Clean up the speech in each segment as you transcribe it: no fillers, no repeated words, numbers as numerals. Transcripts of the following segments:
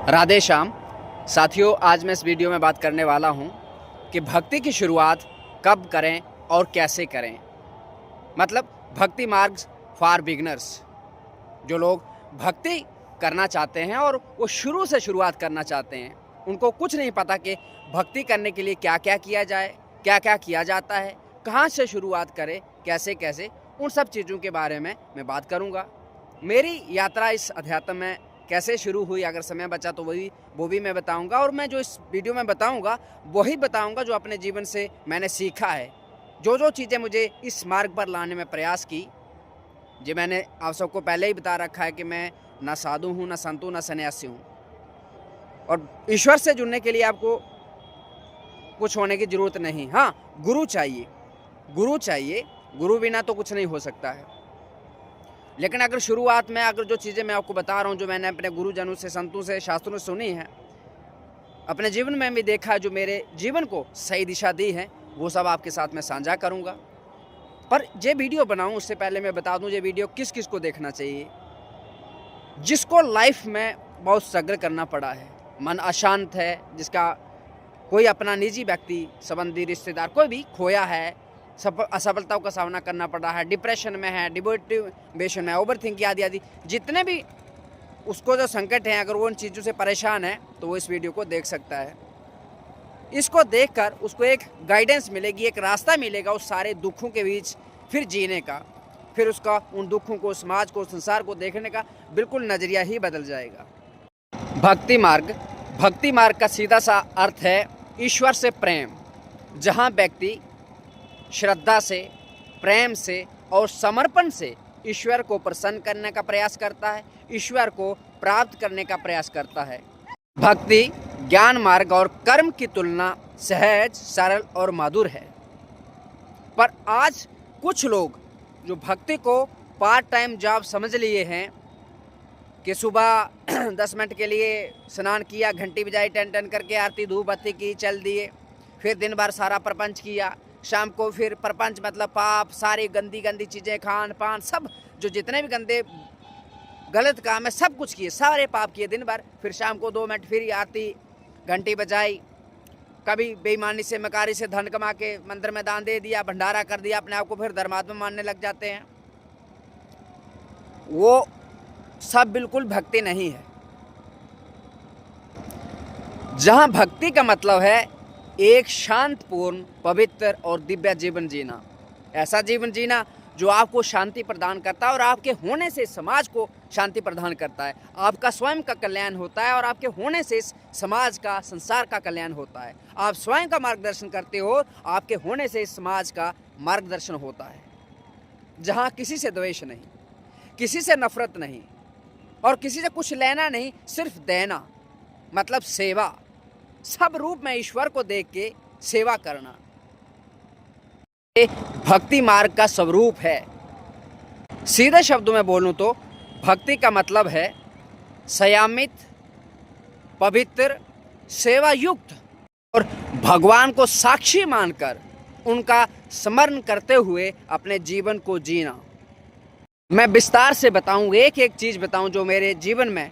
राधे श्याम साथियों, आज मैं इस वीडियो में बात करने वाला हूं कि भक्ति की शुरुआत कब करें और कैसे करें। मतलब भक्ति मार्ग फॉर बिगनर्स। जो लोग भक्ति करना चाहते हैं और वो शुरू से शुरुआत करना चाहते हैं, उनको कुछ नहीं पता कि भक्ति करने के लिए क्या क्या किया जाए, क्या क्या किया जाता है, कहाँ से शुरुआत करें, कैसे कैसे, उन सब चीज़ों के बारे में मैं बात करूँगा। मेरी यात्रा इस अध्यात्म में कैसे शुरू हुई, अगर समय बचा तो वो भी मैं बताऊंगा। और मैं जो इस वीडियो में बताऊंगा वही बताऊंगा जो अपने जीवन से मैंने सीखा है। जो चीज़ें मुझे इस मार्ग पर लाने में प्रयास की, जो मैंने आप सबको पहले ही बता रखा है कि मैं ना साधु हूँ, ना संत हूँ, ना सन्यासी हूँ। और ईश्वर से जुड़ने के लिए आपको कुछ होने की ज़रूरत नहीं। हाँ, गुरु चाहिए, गुरु बिना तो कुछ नहीं हो सकता है। लेकिन अगर शुरुआत में अगर जो चीज़ें मैं आपको बता रहा हूँ, जो मैंने अपने गुरुजनों से, संतों से, शास्त्रों से सुनी है, अपने जीवन में भी देखा है, जो मेरे जीवन को सही दिशा दी है, वो सब आपके साथ मैं साझा करूँगा। पर ये वीडियो बनाऊँ उससे पहले मैं बता दूँ, ये वीडियो किस किस को देखना चाहिए। जिसको लाइफ में बहुत स्ट्रगल करना पड़ा है, मन अशांत है, जिसका कोई अपना निजी व्यक्ति, संबंधी, रिश्तेदार कोई भी खोया है, असफलताओं का सामना करना पड़ रहा है, डिप्रेशन में है, डिमोटिवेशन में, ओवर थिंकिंग आदि जितने भी उसको जो संकट हैं, अगर वो उन चीज़ों से परेशान है तो वो इस वीडियो को देख सकता है। इसको देखकर उसको एक गाइडेंस मिलेगी, एक रास्ता मिलेगा उस सारे दुखों के बीच फिर जीने का, फिर उसका उन दुखों को, समाज को, संसार को देखने का बिल्कुल नज़रिया ही बदल जाएगा। भक्ति मार्ग का सीधा सा अर्थ है ईश्वर से प्रेम। जहाँ व्यक्ति श्रद्धा से, प्रेम से और समर्पण से ईश्वर को प्रसन्न करने का प्रयास करता है, ईश्वर को प्राप्त करने का प्रयास करता है। भक्ति ज्ञान मार्ग और कर्म की तुलना सहज, सरल और मधुर है। पर आज कुछ लोग जो भक्ति को पार्ट टाइम जॉब समझ लिए हैं कि सुबह 10 मिनट के लिए स्नान किया, घंटी बजाई, टन टन करके आरती धूप बत्ती की, चल दिए, फिर दिन भर सारा प्रपंच किया, शाम को फिर प्रपंच मतलब पाप, सारी गंदी गंदी चीज़ें, खान पान, सब जो जितने भी गंदे गलत काम है सब कुछ किए, सारे पाप किए दिन भर। फिर शाम को 2 मिनट फिर आरती, घंटी बजाई, कभी बेईमानी से, मकारी से धन कमा के मंदिर में दान दे दिया, भंडारा कर दिया, अपने आप को फिर धर्मात्मा मानने लग जाते हैं। वो सब बिल्कुल भक्ति नहीं है। जहाँ भक्ति का मतलब है एक शांतपूर्ण, पवित्र और दिव्य जीवन जीना। ऐसा जीवन जीना जो आपको शांति प्रदान करता है और आपके होने से समाज को शांति प्रदान करता है। आपका स्वयं का कल्याण होता है और आपके होने से समाज का, संसार का कल्याण होता है। आप स्वयं का मार्गदर्शन करते हो, आपके होने से समाज का मार्गदर्शन होता है। जहाँ किसी से द्वेष नहीं, किसी से नफरत नहीं और किसी से कुछ लेना नहीं, सिर्फ देना, मतलब सेवा। सब रूप में ईश्वर को देख के सेवा करना, ये भक्ति मार्ग का स्वरूप है। सीधे शब्दों में बोलूं तो भक्ति का मतलब है संयमित, पवित्र, सेवा युक्त और भगवान को साक्षी मानकर उनका स्मरण करते हुए अपने जीवन को जीना। मैं विस्तार से बताऊं, एक एक चीज़ बताऊं जो मेरे जीवन में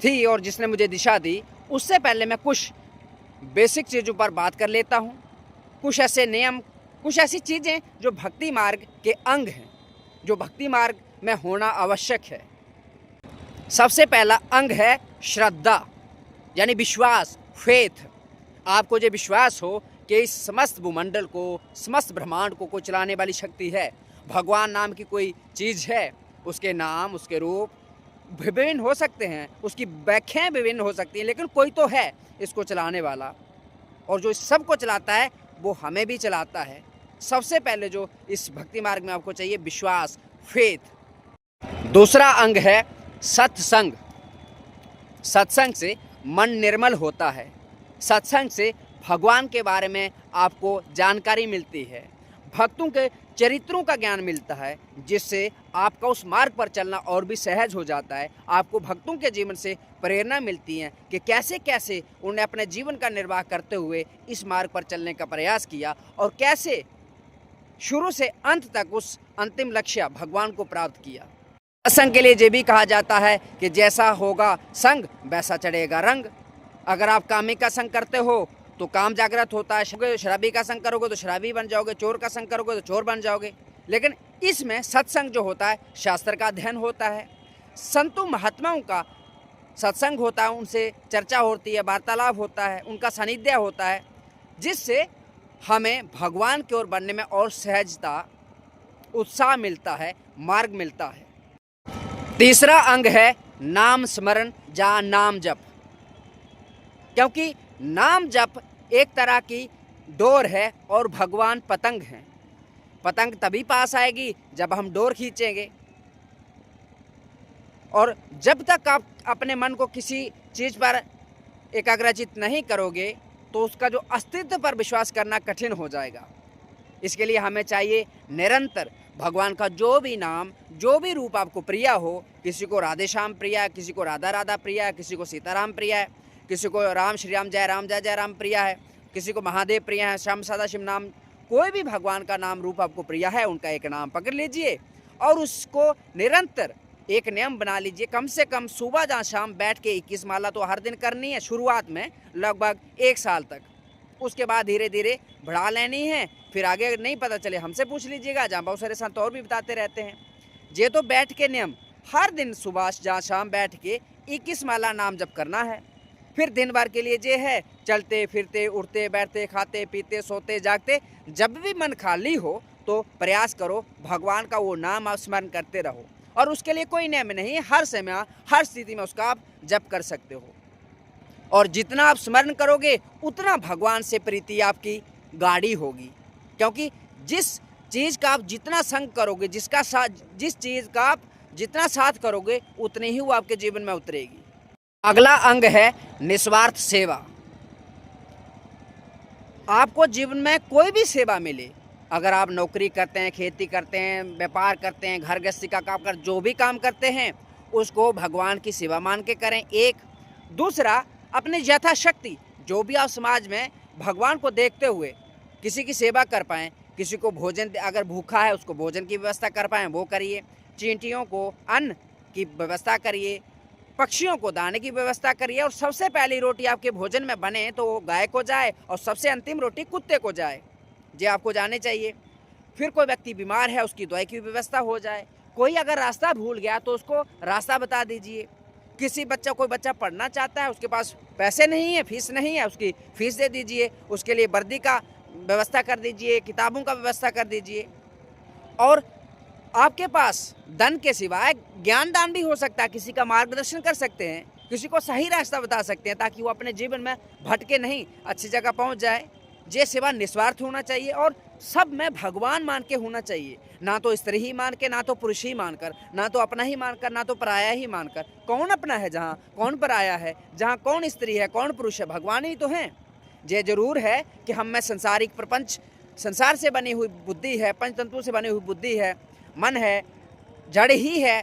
थी और जिसने मुझे दिशा दी। उससे पहले मैं कुछ बेसिक चीज़ों पर बात कर लेता हूं, कुछ ऐसे नियम, कुछ ऐसी चीज़ें जो भक्ति मार्ग के अंग हैं, जो भक्ति मार्ग में होना आवश्यक है। सबसे पहला अंग है श्रद्धा, यानी विश्वास, फेथ। आपको जो विश्वास हो कि इस समस्त भूमंडल को, समस्त ब्रह्मांड को चलाने वाली शक्ति है, भगवान नाम की कोई चीज़ है, उसके नाम, उसके रूप विभिन्न हो सकते हैं, उसकी व्याख्याएं विभिन्न हो सकती हैं, लेकिन कोई तो है इसको चलाने वाला, और जो इस सब को चलाता है वो हमें भी चलाता है। सबसे पहले जो इस भक्ति मार्ग में आपको चाहिए विश्वास, फेथ। दूसरा अंग है सत्संग। सत्संग से मन निर्मल होता है, सत्संग से भगवान के बारे में आपको जानकारी मिलती है, भक्तों के चरित्रों का ज्ञान मिलता है, जिससे आपका उस मार्ग पर चलना और भी सहज हो जाता है। आपको भक्तों के जीवन से प्रेरणा मिलती है कि कैसे कैसे उन्हें अपने जीवन का निर्वाह करते हुए इस मार्ग पर चलने का प्रयास किया और कैसे शुरू से अंत तक उस अंतिम लक्ष्य भगवान को प्राप्त किया। सत्संग के लिए ये भी कहा जाता है कि जैसा होगा संग वैसा चढ़ेगा रंग। अगर आप कामी का संग करते हो तो काम जागृत होता है, शराबी का संग करोगे तो शराबी बन जाओगे, चोर का संग करोगे तो चोर बन जाओगे। लेकिन इसमें सत्संग जो होता है शास्त्र का अध्ययन होता है, संतों महात्माओं का सत्संग होता है, उनसे चर्चा होती है, वार्तालाप होता है, उनका सानिध्य होता है, जिससे हमें भगवान की ओर बढ़ने में और सहजता, उत्साह मिलता है, मार्ग मिलता है। तीसरा अंग है नाम स्मरण या नाम जप। क्योंकि नाम जप एक तरह की डोर है और भगवान पतंग हैं। पतंग तभी पास आएगी जब हम डोर खींचेंगे, और जब तक आप अपने मन को किसी चीज़ पर एकाग्रचित नहीं करोगे तो उसका जो अस्तित्व पर विश्वास करना कठिन हो जाएगा। इसके लिए हमें चाहिए निरंतर भगवान का जो भी नाम, जो भी रूप आपको प्रिय हो, किसी को राधे श्याम प्रिय है, किसी को राधा राधा प्रिय है, किसी को सीताराम प्रिय है, किसी को राम श्री राम जय जय राम प्रिय है, किसी को महादेव प्रिय है, श्याम सदा शिव नाम, कोई भी भगवान का नाम रूप आपको प्रिय है, उनका एक नाम पकड़ लीजिए और उसको निरंतर एक नियम बना लीजिए। कम से कम सुबह या शाम बैठ के 21 माला तो हर दिन करनी है, शुरुआत में लगभग 1 साल तक। उसके बाद धीरे धीरे बढ़ा लेनी है। फिर आगे अगर नहीं पता चले हमसे पूछ लीजिएगा, जहाँ बहुत सारे संत और भी बताते रहते हैं। ये तो बैठ के नियम, हर दिन सुबह या शाम बैठ के 21 माला नाम जप करना है। फिर दिन भर के लिए ये है, चलते फिरते, उठते बैठते, खाते पीते, सोते जागते, जब भी मन खाली हो तो प्रयास करो भगवान का वो नाम आप स्मरण करते रहो। और उसके लिए कोई नियम नहीं, हर समय हर स्थिति में उसका आप जप कर सकते हो। और जितना आप स्मरण करोगे उतना भगवान से प्रीति आपकी गाढ़ी होगी। क्योंकि जिस चीज़ का आप जितना संग करोगे, जिस चीज़ का आप जितना साथ करोगे, उतनी ही वो आपके जीवन में उतरेगी। अगला अंग है निस्वार्थ सेवा। आपको जीवन में कोई भी सेवा मिले, अगर आप नौकरी करते हैं, खेती करते हैं, व्यापार करते हैं, घर गृहस्थी का काम कर, जो भी काम करते हैं उसको भगवान की सेवा मान के करें। एक दूसरा, अपने यथाशक्ति जो भी आप समाज में भगवान को देखते हुए किसी की सेवा कर पाएँ, किसी को भोजन, अगर भूखा है उसको भोजन की व्यवस्था कर पाएँ वो करिए, चींटियों को अन्न की व्यवस्था करिए, पक्षियों को दाने की व्यवस्था करिए। और सबसे पहली रोटी आपके भोजन में बने तो वो गाय को जाए और सबसे अंतिम रोटी कुत्ते को जाए, ये आपको जाने चाहिए। फिर कोई व्यक्ति बीमार है उसकी दवाई की व्यवस्था हो जाए। कोई अगर रास्ता भूल गया तो उसको रास्ता बता दीजिए। कोई बच्चा पढ़ना चाहता है, उसके पास पैसे नहीं है, फीस नहीं है, उसकी फीस दे दीजिए, उसके लिए वर्दी का व्यवस्था कर दीजिए, किताबों का व्यवस्था कर दीजिए। और आपके पास धन के सिवाय ज्ञान दान भी हो सकता है, किसी का मार्गदर्शन कर सकते हैं, किसी को सही रास्ता बता सकते हैं ताकि वो अपने जीवन में भटके नहीं, अच्छी जगह पहुंच जाए। ये सेवा निस्वार्थ होना चाहिए और सब में भगवान मान के होना चाहिए, ना तो स्त्री ही मान के, ना तो पुरुष ही मानकर, ना तो अपना ही मानकर, ना तो पराया ही मानकर। कौन अपना है जहाँ, कौन पराया है, जहाँ कौन स्त्री है, कौन पुरुष है, भगवान ही तो हैं। ये जरूर है कि हम में संसारिक प्रपंच, संसार से बनी हुई बुद्धि है, पंचतंतु से बनी हुई बुद्धि है, मन है, जड़ ही है,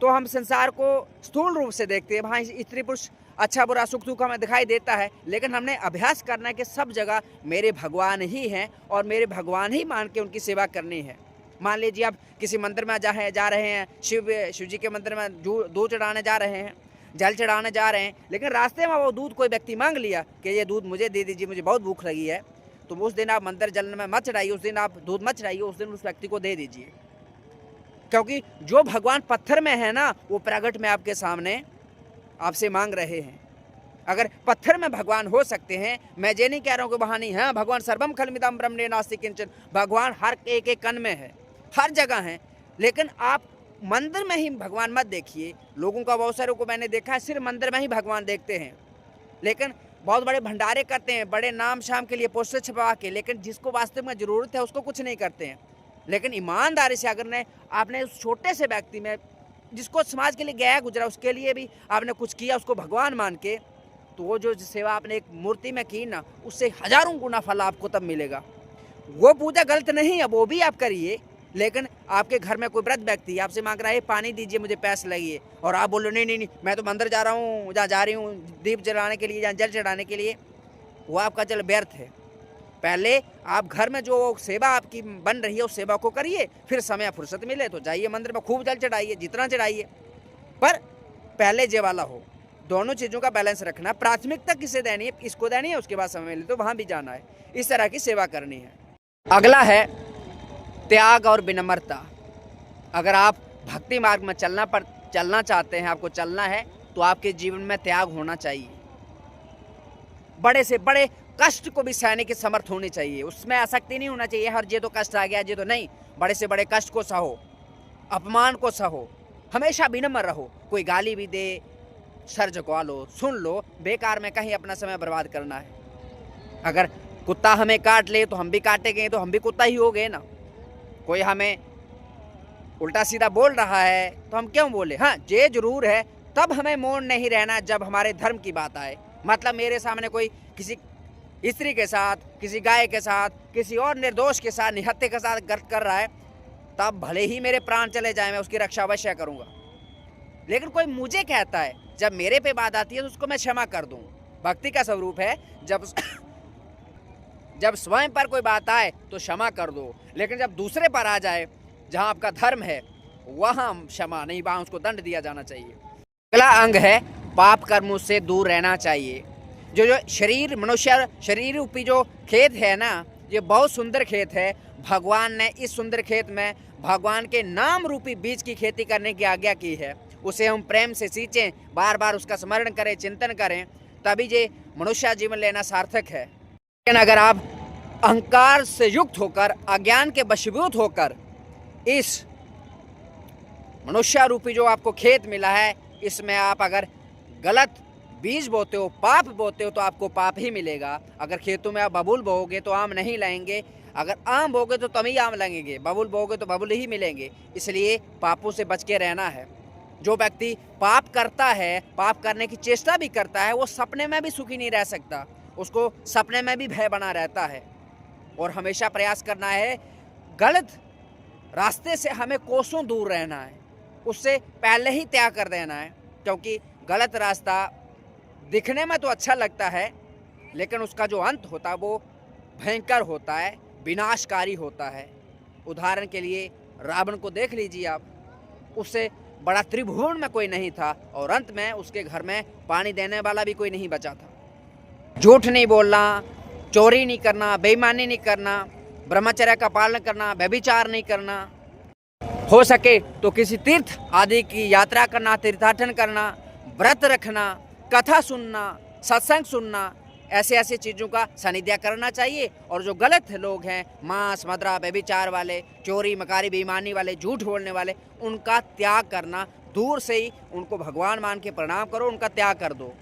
तो हम संसार को स्थूल रूप से देखते हैं। वहाँ स्त्री पुरुष, अच्छा बुरा सुख दुख हमें दिखाई देता है, लेकिन हमने अभ्यास करना है कि सब जगह मेरे भगवान ही हैं और मेरे भगवान ही मान के उनकी सेवा करनी है। मान लीजिए आप किसी मंदिर में जा रहे हैं, शिव जी के मंदिर में दूध चढ़ाने जा रहे हैं, जल चढ़ाने जा रहे हैं, लेकिन रास्ते में वो दूध कोई व्यक्ति मांग लिया कि ये दूध मुझे दे दीजिए, मुझे बहुत भूख लगी है, तो उस दिन आप मंदिर जल में मत चढ़ाइए, उस दिन आप दूध मत चढ़ाइए, उस दिन उस व्यक्ति को दे दीजिए। क्योंकि जो भगवान पत्थर में है ना, वो प्रगट में आपके सामने आपसे मांग रहे हैं। अगर पत्थर में भगवान हो सकते हैं, मैं ये नहीं कह रहा हूँ कि वहाँ नहीं है, भगवान सर्वम खलमिदं ब्रह्मणे नास्ति किंचन, भगवान हर एक एक कण में है, हर जगह है। लेकिन आप मंदिर में ही भगवान मत देखिए। लोगों का, बहुत सारों को मैंने देखा है सिर्फ मंदिर में ही भगवान देखते हैं, लेकिन बहुत बड़े भंडारे करते हैं, बड़े नाम शाम के लिए पोस्टर छपवा के, लेकिन जिसको वास्तव में ज़रूरत है उसको कुछ नहीं करते हैं। लेकिन ईमानदारी से अगर आपने उस छोटे से व्यक्ति में, जिसको समाज के लिए गया गुजरा, उसके लिए भी आपने कुछ किया, उसको भगवान मान के, तो वो जो सेवा आपने एक मूर्ति में की ना, उससे हजारों गुना फल आपको तब मिलेगा। वो पूजा गलत नहीं है, वो भी आप करिए, लेकिन आपके घर में कोई वृद्ध व्यक्ति आपसे मांग रहा है पानी दीजिए, मुझे प्यास लगी है, और आप बोलो नहीं नहीं नहीं, मैं तो मंदिर जा रहा हूँ, जहाँ जा रही हूँ दीप जलाने के लिए, जहाँ जल चढ़ाने के लिए, वो आपका जल व्यर्थ है। पहले आप घर में जो सेवा आपकी बन रही है उस सेवा को करिए, फिर समय फुर्सत मिले तो जाइए मंदिर में खूब जल चढ़ाइए, जितना चढ़ाइए, पर पहले ये वाला हो। दोनों चीज़ों का बैलेंस रखना, प्राथमिकता किसे देनी है, इसको देनी है, उसके बाद समय मिले तो वहाँ भी जाना है, इस तरह की सेवा करनी है। अगला है त्याग और विनम्रता। अगर आप भक्ति मार्ग में चलना चाहते हैं, आपको चलना है, तो आपके जीवन में त्याग होना चाहिए। बड़े से बड़े कष्ट को भी सहने की समर्थ होनी चाहिए, उसमें आसक्ति नहीं होना चाहिए हर ये तो कष्ट आ गया ये तो नहीं। बड़े से बड़े कष्ट को सहो, अपमान को सहो, हमेशा विनम्र रहो। कोई गाली भी दे, सर झुकवा लो, सुन लो, बेकार में कहीं अपना समय बर्बाद करना है। अगर कुत्ता हमें काट ले तो हम भी काटेंगे, तो हम भी कुत्ता ही हो गए ना। कोई हमें उल्टा सीधा बोल रहा है तो हम क्यों बोले। हाँ, ये जरूर है, तब हमें मौन नहीं रहना जब हमारे धर्म की बात आए। मतलब मेरे सामने कोई किसी स्त्री के साथ, किसी गाय के साथ, किसी और निर्दोष के साथ, निहत्थे के साथ गलत कर रहा है, तब भले ही मेरे प्राण चले जाए, मैं उसकी रक्षा अवश्य करूँगा। लेकिन कोई मुझे कहता है, जब मेरे पे बात आती है तो उसको मैं क्षमा कर दूँ। भक्ति का स्वरूप है जब स्वयं पर कोई बात आए तो क्षमा कर दो, लेकिन जब दूसरे पर आ जाए, जहाँ आपका धर्म है, वहाँ क्षमा नहीं, वहाँ उसको दंड दिया जाना चाहिए। अगला अंग है पाप कर्मों से दूर रहना चाहिए। जो शरीर, मनुष्य शरीर रूपी जो खेत है ना, ये बहुत सुंदर खेत है। भगवान ने इस सुंदर खेत में भगवान के नाम रूपी बीज की खेती करने की आज्ञा की है। उसे हम प्रेम से सींचें, बार बार उसका स्मरण करें, चिंतन करें, तभी ये मनुष्य जीवन लेना सार्थक है। लेकिन अगर आप अहंकार से युक्त होकर, अज्ञान के वशीभूत होकर इस मनुष्य रूपी जो आपको खेत मिला है, इसमें आप अगर गलत बीज बोते हो, पाप बोते हो, तो आपको पाप ही मिलेगा। अगर खेतों में आप बबूल बोओगे तो आम नहीं लाएंगे, अगर आम बोगे तो तभी आम लगेंगे, बबूल बोगे तो बबूल ही मिलेंगे। इसलिए पापों से बच के रहना है। जो व्यक्ति पाप करता है, पाप करने की चेष्टा भी करता है, वो सपने में भी सुखी नहीं रह सकता, उसको सपने में भी भय बना रहता है। और हमेशा प्रयास करना है, गलत रास्ते से हमें कोसों दूर रहना है, उससे पहले ही त्याग कर देना है। क्योंकि गलत रास्ता दिखने में तो अच्छा लगता है, लेकिन उसका जो अंत होता है वो भयंकर होता है, विनाशकारी होता है। उदाहरण के लिए रावण को देख लीजिए आप, उससे बड़ा त्रिभुवन में कोई नहीं था, और अंत में उसके घर में पानी देने वाला भी कोई नहीं बचा था। झूठ नहीं बोलना, चोरी नहीं करना, बेईमानी नहीं करना, ब्रह्मचर्य का पालन करना, व्यभिचार नहीं करना, हो सके तो किसी तीर्थ आदि की यात्रा करना, तीर्थाटन करना, व्रत रखना, कथा सुनना, सत्संग सुनना, ऐसे ऐसे चीज़ों का सानिध्य करना चाहिए। और जो गलत लोग हैं, मांस मदिरा व्यभिचार वाले, चोरी मकारी बेईमानी वाले, झूठ बोलने वाले, उनका त्याग करना, दूर से ही उनको भगवान मान के प्रणाम करो, उनका त्याग कर दो।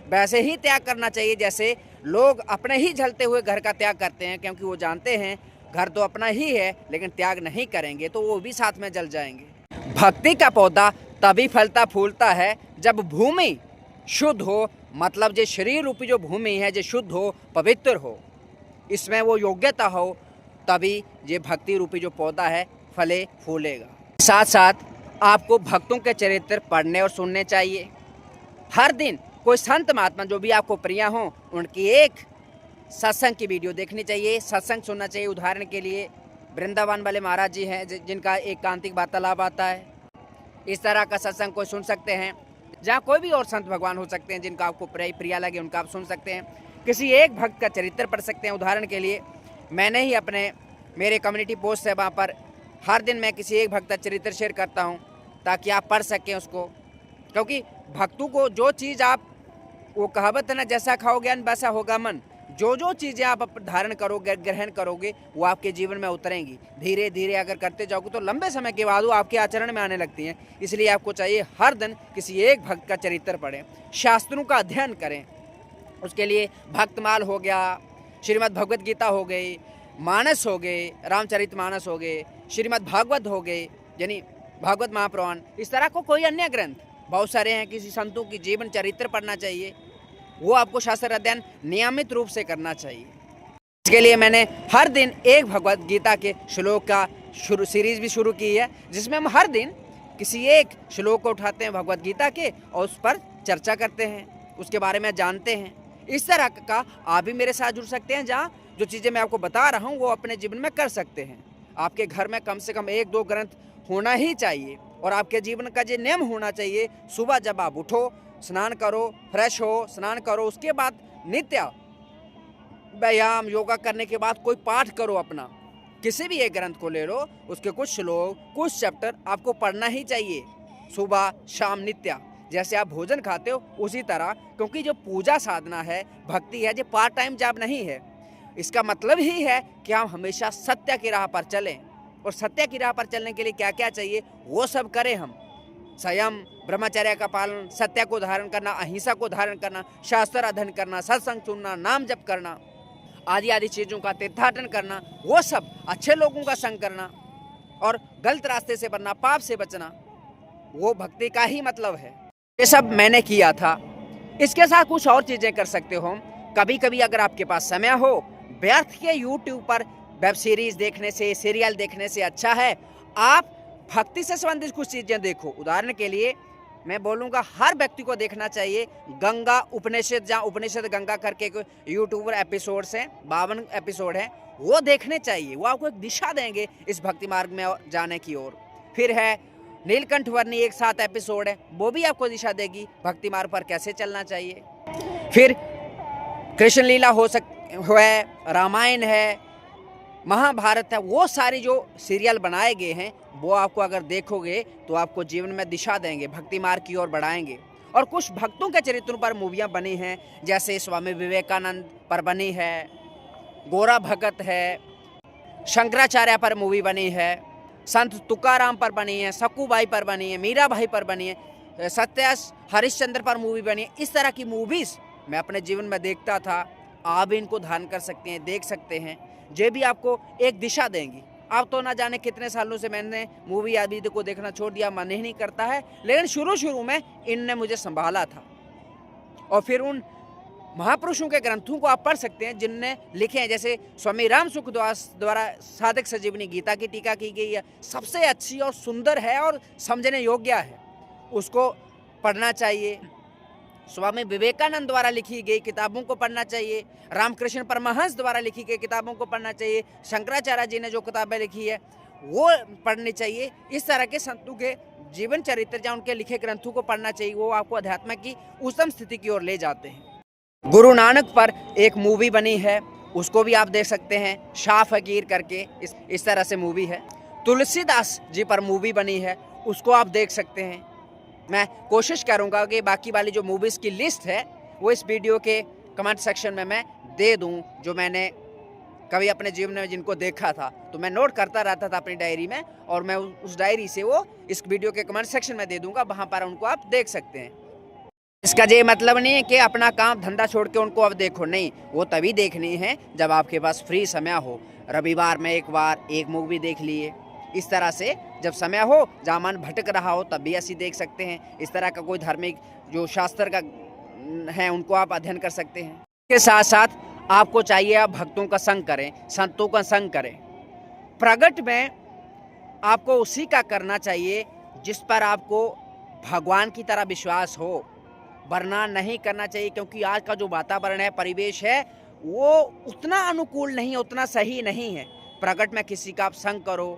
वैसे ही त्याग करना चाहिए जैसे लोग अपने ही जलते हुए घर का त्याग करते हैं, क्योंकि वो जानते हैं घर तो अपना ही है, लेकिन त्याग नहीं करेंगे तो वो भी साथ में जल जाएंगे। भक्ति का पौधा तभी फलता फूलता है जब भूमि शुद्ध हो, मतलब जो शरीर रूपी जो भूमि है जो शुद्ध हो, पवित्र हो, इसमें वो योग्यता हो, तभी ये भक्ति रूपी जो पौधा है फले फूलेगा। साथ साथ आपको भक्तों के चरित्र पढ़ने और सुनने चाहिए। हर दिन कोई संत महात्मा जो भी आपको प्रिय हो, उनकी एक सत्संग की वीडियो देखनी चाहिए, सत्संग सुनना चाहिए। उदाहरण के लिए वृंदावन वाले महाराज जी हैं जिनका एकांतिक वार्तालाप आता है, इस तरह का सत्संग कोई सुन सकते हैं। जहाँ कोई भी और संत भगवान हो सकते हैं जिनका आपको प्रिय लगे, उनका आप सुन सकते हैं। किसी एक भक्त का चरित्र पढ़ सकते हैं। उदाहरण के लिए मैंने ही मेरे कम्युनिटी पोस्ट है, वहाँ पर हर दिन मैं किसी एक भक्त का चरित्र शेयर करता हूँ ताकि आप पढ़ सकें उसको। क्योंकि भक्तों को जो चीज़ आप, वो कहावत है ना, जैसा खाओगे वैसा होगा मन। जो जो चीज़ें आप धारण करोगे, ग्रहण करोगे, वो आपके जीवन में उतरेंगी। धीरे धीरे अगर करते जाओगे तो लंबे समय के बाद वो आपके आचरण में आने लगती हैं। इसलिए आपको चाहिए हर दिन किसी एक भक्त का चरित्र पढ़ें, शास्त्रों का अध्ययन करें। उसके लिए भक्तमाल हो गया, श्रीमद् भगवद गीता हो गई, मानस हो गए, रामचरित मानस हो गए, श्रीमद् भागवत हो गए, यानी भागवत महापुराण, इस तरह को कोई अन्य ग्रंथ बहुत सारे हैं। किसी संतों की जीवन चरित्र पढ़ना चाहिए, वो आपको शास्त्र अध्ययन नियमित रूप से करना चाहिए। इसके लिए मैंने हर दिन एक भगवद गीता के श्लोक का सीरीज भी शुरू की है, जिसमें हम हर दिन किसी एक श्लोक को उठाते हैं भगवद गीता के और उस पर चर्चा करते हैं, उसके बारे में जानते हैं। इस तरह का आप भी मेरे साथ जुड़ सकते हैं, जहाँ जो चीज़ें मैं आपको बता रहा हूँ वो अपने जीवन में कर सकते हैं। आपके घर में कम से कम 1-2 ग्रंथ होना ही चाहिए और आपके जीवन का ये नियम होना चाहिए, सुबह जब आप उठो, स्नान करो, फ्रेश हो, स्नान करो, उसके बाद नित्य व्यायाम योगा करने के बाद कोई पाठ करो अपना, किसी भी एक ग्रंथ को ले लो, उसके कुछ श्लोक कुछ चैप्टर आपको पढ़ना ही चाहिए सुबह शाम नित्य। जैसे आप भोजन खाते हो उसी तरह, क्योंकि जो पूजा साधना है, भक्ति है, जो पार्ट टाइम जॉब नहीं है। इसका मतलब ही है कि हम हमेशा सत्य की राह पर चलें, और सत्य की राह पर चलने के लिए क्या क्या चाहिए वो सब करें हम। संयम, ब्रह्मचर्य का पालन, सत्य को धारण करना, अहिंसा को धारण करना, शास्त्र अध्ययन करना, सत्संग सुनना, नाम जप करना, आदि आदि चीज़ों का तीर्थाटन करना, वो सब अच्छे लोगों का संग करना और गलत रास्ते से बनना, पाप से बचना, वो भक्ति का ही मतलब है। ये सब मैंने किया था। इसके साथ कुछ और चीज़ें कर सकते हो। कभी कभी अगर आपके पास समय हो, व्यर्थ के यूट्यूब पर वेब सीरीज़ देखने से, सीरियल देखने से अच्छा है आप भक्ति से संबंधित कुछ चीज़ें देखो। उदाहरण के लिए मैं बोलूँगा हर व्यक्ति को देखना चाहिए गंगा उपनिषद, जहाँ उपनिषद गंगा करके यूट्यूबर एपिसोड्स हैं, 52 एपिसोड हैं, वो देखने चाहिए। वो आपको एक दिशा देंगे इस भक्ति मार्ग में जाने की ओर। फिर है नीलकंठ वर्णी, एक 7 एपिसोड है, वो भी आपको दिशा देगी भक्ति मार्ग पर कैसे चलना चाहिए। फिर कृष्ण लीला है, रामायण है, महाभारत है, वो सारी जो सीरियल बनाए गए हैं वो आपको अगर देखोगे तो आपको जीवन में दिशा देंगे, भक्ति मार्ग की ओर बढ़ाएंगे। और कुछ भक्तों के चरित्रों पर मूवियाँ बनी हैं, जैसे स्वामी विवेकानंद पर बनी है, गोरा भगत है, शंकराचार्य पर मूवी बनी है, संत तुकाराम पर बनी है, सकूबाई पर बनी है, मीरा भाई पर बनी है, सत्य हरिश्चंद्र पर मूवी बनी है। इस तरह की मूवीज़ मैं अपने जीवन में देखता था। आप भी इनको धारण कर सकते हैं, देख सकते हैं, ये भी आपको एक दिशा देंगी। अब तो ना जाने कितने सालों से मैंने मूवी आदि को देखना छोड़ दिया, मन ही नहीं करता है, लेकिन शुरू में इनने मुझे संभाला था। और फिर उन महापुरुषों के ग्रंथों को आप पढ़ सकते हैं जिनने लिखे हैं, जैसे स्वामी राम सुखदास द्वारा साधक संजीवनी गीता की टीका की गई है, सबसे अच्छी और सुंदर है और समझने योग्य है, उसको पढ़ना चाहिए। स्वामी विवेकानंद द्वारा लिखी गई किताबों को पढ़ना चाहिए, रामकृष्ण परमहंस द्वारा लिखी गई किताबों को पढ़ना चाहिए, शंकराचार्य जी ने जो किताबें लिखी है वो पढ़नी चाहिए। इस तरह के संतों के जीवन चरित्र या उनके लिखे ग्रंथों को पढ़ना चाहिए, वो आपको अध्यात्म की उत्तम स्थिति की ओर ले जाते हैं। गुरु नानक पर एक मूवी बनी है, उसको भी आप देख सकते हैं, शाह फकीर करके इस तरह से मूवी है। तुलसीदास जी पर मूवी बनी है, उसको आप देख सकते हैं। मैं कोशिश करूंगा कि बाकी वाली जो मूवीज़ की लिस्ट है वो इस वीडियो के कमेंट सेक्शन में मैं दे दूं, जो मैंने कभी अपने जीवन में जिनको देखा था, तो मैं नोट करता रहता था अपनी डायरी में, और मैं उस डायरी से वो इस वीडियो के कमेंट सेक्शन में दे दूंगा, वहाँ पर उनको आप देख सकते हैं। इसका ये मतलब नहीं है कि अपना काम धंधा छोड़ के उनको अब देखो, नहीं, वो तभी देखनी है जब आपके पास फ्री समय हो। रविवार में एक बार एक मूवी देख लिए, इस तरह से जब समय हो, जहाँ मन भटक रहा हो, तब भी ऐसी देख सकते हैं। इस तरह का कोई धार्मिक जो शास्त्र का है उनको आप अध्ययन कर सकते हैं। इसके साथ साथ आपको चाहिए आप भक्तों का संग करें, संतों का संग करें। प्रगट में आपको उसी का करना चाहिए जिस पर आपको भगवान की तरह विश्वास हो, वरना नहीं करना चाहिए, क्योंकि आज का जो वातावरण है, परिवेश है, वो उतना अनुकूल नहीं, उतना सही नहीं है। प्रगट में किसी का आप संग करो,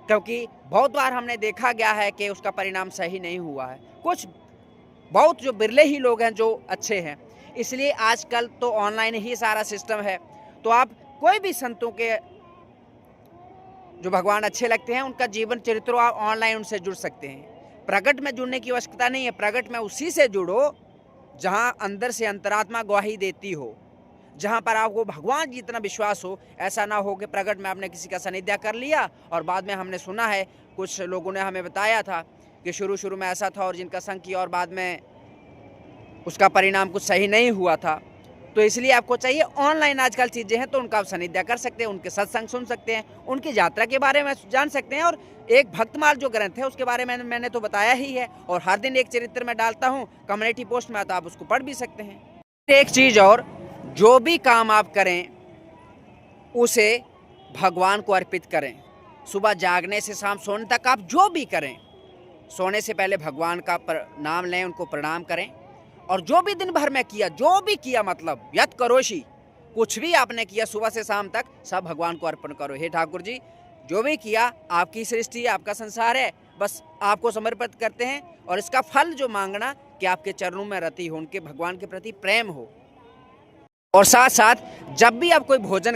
क्योंकि बहुत बार हमने देखा गया है कि उसका परिणाम सही नहीं हुआ है। कुछ बहुत जो बिरले ही लोग हैं जो अच्छे हैं, इसलिए आजकल तो ऑनलाइन ही सारा सिस्टम है, तो आप कोई भी संतों के जो भगवान अच्छे लगते हैं उनका जीवन चरित्र आप ऑनलाइन उनसे जुड़ सकते हैं। प्रगट में जुड़ने की आवश्यकता नहीं है, प्रगट में उसी से जुड़ो जहां अंदर से अंतरात्मा गवाही देती हो, जहां पर आपको भगवान जी इतना विश्वास हो। ऐसा ना हो कि प्रगट में आपने किसी का सानिध्य कर लिया और बाद में हमने सुना है, कुछ लोगों ने हमें बताया था कि शुरू में ऐसा था और जिनका संग किया और बाद में उसका परिणाम कुछ सही नहीं हुआ था। तो इसलिए आपको चाहिए ऑनलाइन आजकल चीज़ें हैं, तो उनका आप सानिध्य कर सकते हैं, उनके सत्संग सुन सकते हैं, उनकी यात्रा के बारे में जान सकते हैं, और एक भक्तमाल जो ग्रंथ है उसके बारे में मैंने तो बताया ही है, और हर दिन एक चरित्र में डालता हूँ कम्युनिटी पोस्ट में, तो आप उसको पढ़ भी सकते हैं। एक चीज़ और, जो भी काम आप करें उसे भगवान को अर्पित करें। सुबह जागने से शाम सोने तक आप जो भी करें, सोने से पहले भगवान का नाम लें, उनको प्रणाम करें, और जो भी दिन भर में किया, जो भी किया, मतलब यत करोषि, कुछ भी आपने किया सुबह से शाम तक सब भगवान को अर्पण करो। हे ठाकुर जी, जो भी किया आपकी सृष्टि है, आपका संसार है, बस आपको समर्पित करते हैं। और इसका फल जो मांगना कि आपके चरणों में रति हो, उनके भगवान के प्रति प्रेम हो। और साथ साथ जब भी आप कोई भोजन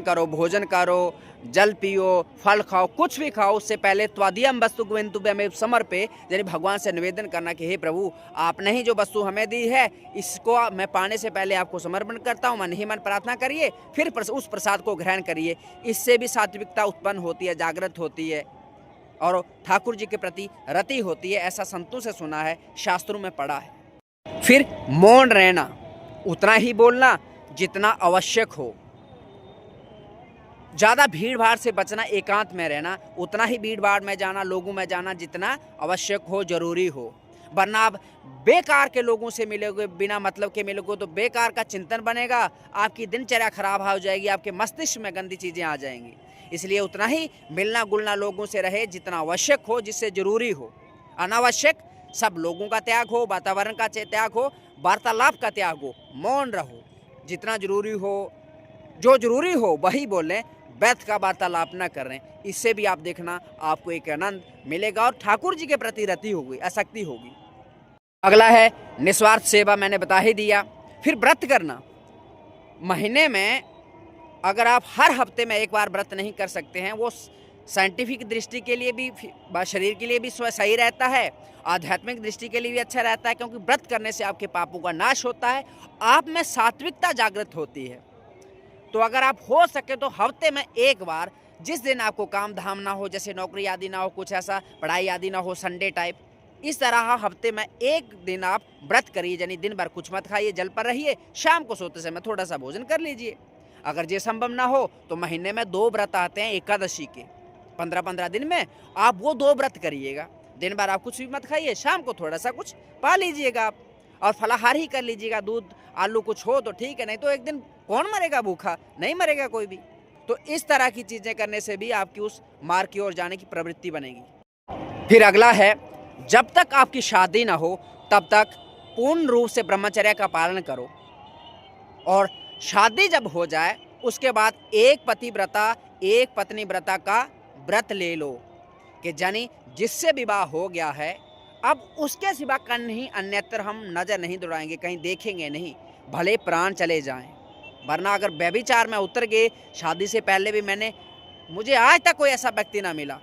करो, जल पियो, फल खाओ, कुछ भी खाओ, उससे पहले त्वादियम वस्तु गोविंदुभ्यमेव समर्पे, यानी भगवान से निवेदन करना कि हे प्रभु, आपने ही जो वस्तु हमें दी है इसको मैं पाने से पहले आपको समर्पण करता हूँ। मन ही मन प्रार्थना करिए, फिर उस प्रसाद को ग्रहण करिए। इससे भी सात्विकता उत्पन्न होती है, जागृत होती है और ठाकुर जी के प्रति रति होती है। ऐसा संतों से सुना है, शास्त्रों में पढ़ा है। फिर मौन रहना, उतना ही बोलना जितना आवश्यक हो। ज़्यादा भीड़ भाड़ से बचना, एकांत में रहना, उतना ही भीड़ भाड़ में जाना, लोगों में जाना जितना आवश्यक हो, जरूरी हो। वरना आप बेकार के लोगों से मिलोगे, बिना मतलब के मिलोगे तो बेकार का चिंतन बनेगा, आपकी दिनचर्या खराब हो जाएगी, आपके मस्तिष्क में गंदी चीज़ें आ जाएंगी। इसलिए उतना ही मिलना गुलना लोगों से रहे जितना आवश्यक हो, जिससे जरूरी हो। अनावश्यक सब लोगों का त्याग हो, वातावरण का त्याग हो, वार्तालाप का त्याग हो, मौन रहो। जितना जरूरी हो, जो जरूरी हो वही बोलें, व्यर्थ का वार्तालाप न करें। इससे भी आप देखना आपको एक आनंद मिलेगा और ठाकुर जी के प्रति रति होगी, आसक्ति होगी। अगला है निस्वार्थ सेवा, मैंने बता ही दिया। फिर व्रत करना, महीने में अगर आप हर हफ्ते में एक बार व्रत नहीं कर सकते हैं, वो साइंटिफिक दृष्टि के लिए भी, शरीर के लिए भी सही रहता है, आध्यात्मिक दृष्टि के लिए भी अच्छा रहता है, क्योंकि व्रत करने से आपके पापों का नाश होता है, आप में सात्विकता जागृत होती है। तो अगर आप हो सके तो हफ्ते में एक बार, जिस दिन आपको काम धाम ना हो, जैसे नौकरी आदि ना हो, कुछ ऐसा पढ़ाई आदि ना हो, संडे टाइप, इस तरह हफ्ते में एक दिन आप व्रत करिए। यानी दिन भर कुछ मत खाइए, जल पर रहिए, शाम को सोते समय थोड़ा सा भोजन कर लीजिए। अगर ये संभव ना हो तो महीने में 2 व्रत आते हैं एकादशी के, 15-15 दिन में आप वो 2 व्रत करिएगा। दिन भर आप कुछ भी मत खाइए, शाम को थोड़ा सा कुछ पा लीजिएगा आप, और फलाहार ही कर लीजिएगा। दूध आलू कुछ हो तो ठीक है, नहीं तो एक दिन कौन मरेगा भूखा, नहीं मरेगा कोई भी। तो इस तरह की चीज़ें करने से भी आपकी उस मार्ग की ओर जाने की प्रवृत्ति बनेगी। फिर अगला है, जब तक आपकी शादी ना हो तब तक पूर्ण रूप से ब्रह्मचर्य का पालन करो, और शादी जब हो जाए उसके बाद एक पतिव्रता एक पत्नी व्रता का व्रत ले लो, कि जानी जिससे विवाह हो गया है अब उसके सिवा कहीं अन्यत्र हम नज़र नहीं दौड़ाएंगे, कहीं देखेंगे नहीं, भले प्राण चले जाएं। वरना अगर व्यभिचार में उतर गए, शादी से पहले भी मुझे आज तक कोई ऐसा व्यक्ति ना मिला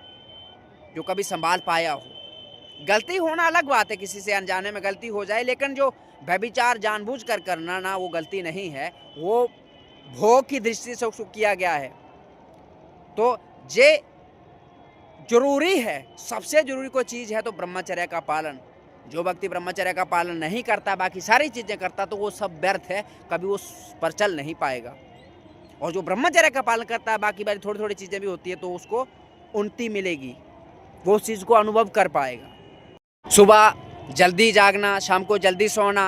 जो कभी संभाल पाया हो। गलती होना अलग बात है, किसी से अनजाने में गलती हो जाए, लेकिन जो व्यभिचार जानबूझकर करना ना, वो गलती नहीं है, वो भोग की दृष्टि से उसको किया गया है। तो ये जरूरी है, सबसे जरूरी कोई चीज़ है तो ब्रह्मचर्य का पालन। जो व्यक्ति ब्रह्मचर्य का पालन नहीं करता, बाकी सारी चीज़ें करता, तो वो सब व्यर्थ है, कभी उस पर चल नहीं पाएगा। और जो ब्रह्मचर्य का पालन करता है, बाकी बारी थोड़ी थोड़ी चीज़ें भी होती है, तो उसको उन्नति मिलेगी, वो उस चीज़ को अनुभव कर पाएगा। सुबह जल्दी जागना, शाम को जल्दी सोना,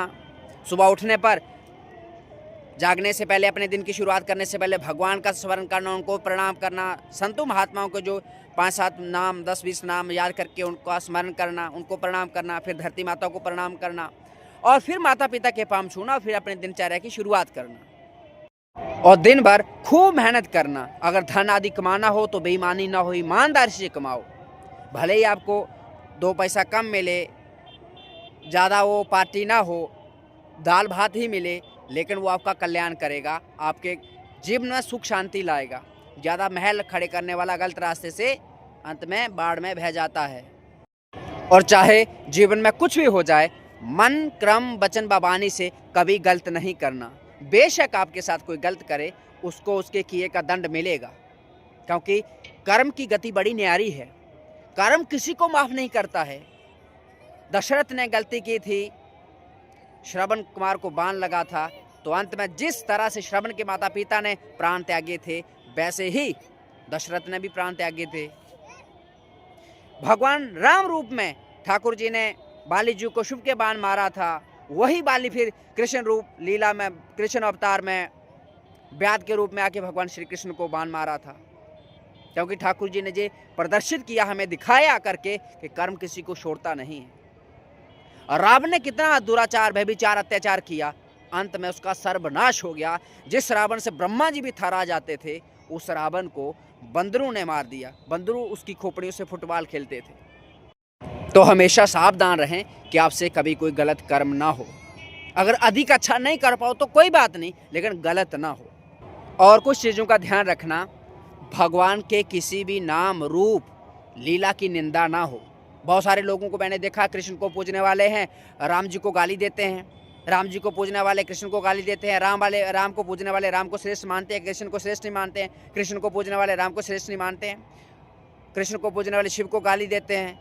सुबह उठने पर जागने से पहले, अपने दिन की शुरुआत करने से पहले भगवान का स्मरण करना, उनको प्रणाम करना, संतों महात्माओं के जो 5-7 नाम 10-20 नाम याद करके उनका स्मरण करना, उनको प्रणाम करना, फिर धरती माता को प्रणाम करना, और फिर माता पिता के पांव छूना, और फिर अपने दिनचर्या की शुरुआत करना। और दिन भर खूब मेहनत करना। अगर धन आदि कमाना हो तो बेईमानी ना हो, ईमानदारी से कमाओ। भले ही आपको 2 पैसा कम मिले, ज़्यादा वो पार्टी ना हो, दाल भात ही मिले, लेकिन वो आपका कल्याण करेगा, आपके जीवन में सुख शांति लाएगा। ज़्यादा महल खड़े करने वाला गलत रास्ते से अंत में बाढ़ में बह जाता है। और चाहे जीवन में कुछ भी हो जाए, मन क्रम वचन वाणी से कभी गलत नहीं करना। बेशक आपके साथ कोई गलत करे, उसको उसके किए का दंड मिलेगा, क्योंकि कर्म की गति बड़ी न्यारी है। कर्म किसी को माफ़ नहीं करता है। दशरथ ने गलती की थी, श्रवण कुमार को बाण लगा था, तो अंत में जिस तरह से श्रवण के माता पिता ने प्राण त्यागे थे, वैसे ही दशरथ ने भी प्राण त्यागे थे। भगवान राम रूप में ठाकुर जी ने बाली जी को शुभ के बाण मारा था, वही बाली फिर कृष्ण रूप लीला में, कृष्ण अवतार में व्याध के रूप में आके भगवान श्री कृष्ण को बाण मारा था। क्योंकि ठाकुर जी ने ये प्रदर्शित किया, हमें दिखाया करके कि कर्म किसी को छोड़ता नहीं है। और रावण ने कितना दुराचार, व्यभिचार, अत्याचार किया, अंत में उसका सर्वनाश हो गया। जिस रावण से ब्रह्मा जी भी थर्रा जाते थे, उस रावण को बंदरों ने मार दिया। बंदरों उसकी खोपड़ियों से फुटबॉल खेलते थे। तो हमेशा सावधान रहें कि आपसे कभी कोई गलत कर्म ना हो। अगर अधिक अच्छा नहीं कर पाओ तो कोई बात नहीं, लेकिन गलत ना हो। और कुछ चीज़ों का ध्यान रखना, भगवान के किसी भी नाम रूप लीला की निंदा ना हो। बहुत सारे लोगों को मैंने देखा, कृष्ण को पूजने वाले हैं, राम जी को गाली देते हैं, राम जी को पूजने वाले कृष्ण को गाली देते हैं, राम को पूजने वाले राम को श्रेष्ठ मानते हैं, कृष्ण को श्रेष्ठ नहीं मानते हैं, कृष्ण को पूजने वाले राम को श्रेष्ठ नहीं मानते हैं, कृष्ण को पूजने वाले शिव को गाली देते हैं।